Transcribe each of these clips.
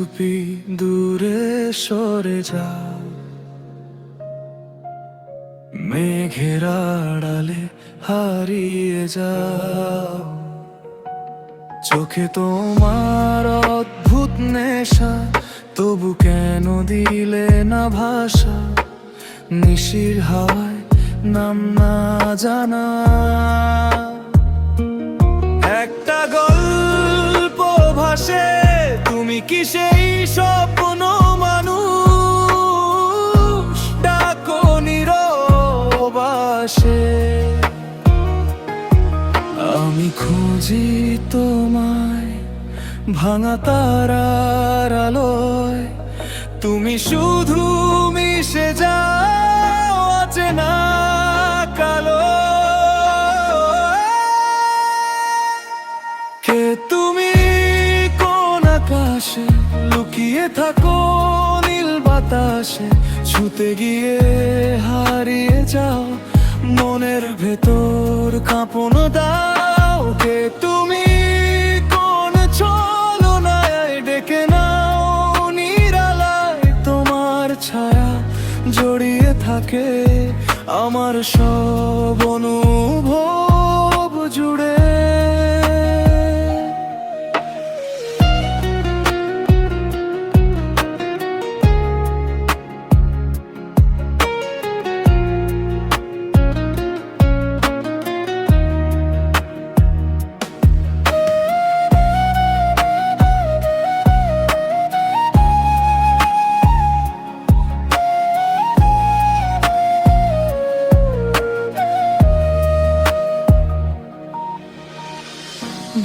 চুপি দূরে সরে যাও, মেঘের আড়ালে হারিয়ে যাও। চোখে তোমার অদ্ভুত নেশা, তবু কেন দিলে না ভাষা? নিশির হাওয়ায় নাম না জানা একটা গল্প ভাসে, তুমি কি সেই স্বপ্ন মানুষ? ডাকো নীরবাসে, আমি খুঁজি তোমায় ভাঙা তারার আলোয়। তুমি শুধু মিশে যাও অচেনা কালো। কে তুমি? কোন আকাশে লুকিয়ে থাকো নীল বাতাসে? ছুতে গিয়ে হারিয়ে যাও মনের ভেতর কাঁপন দাও। কে তুমি? কোন ছলনায় ডেকে নাও নিরালায়? তোমার ছায়া জড়িয়ে থাকে আমার সব অনুভব জুড়ে।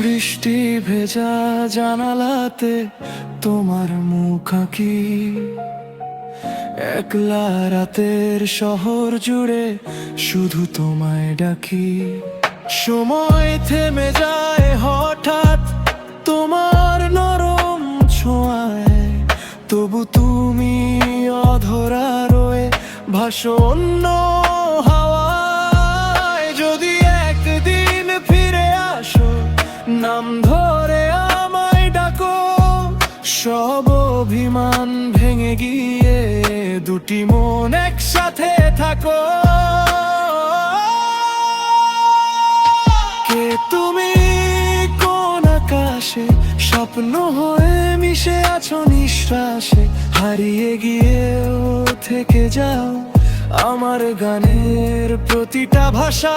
বৃষ্টি ভেজা জানালাতে তোমার মুখ আঁকি, একলা রাতের শহর জুড়ে শুধু তোমায় ডাকি। সময় থেমে যায় হঠাৎ তোমার নরম ছোঁয়ায়, তবু তুমি অধরা রয়ে ভাসো অন্য হাওয়ায়। যদি একদিন ফিরে আসো নাম ধরে আমায় ডাকো, সব অভিমান ভেঙে গিয়ে দুটি মন একসাথে থাকো। কে তুমি? কোন আকাশে স্বপ্ন হয়ে মিশে আছো নিঃশ্বাসে? হারিয়ে গিয়েও থেকে যাও আমার গানের প্রতিটা ভাষা।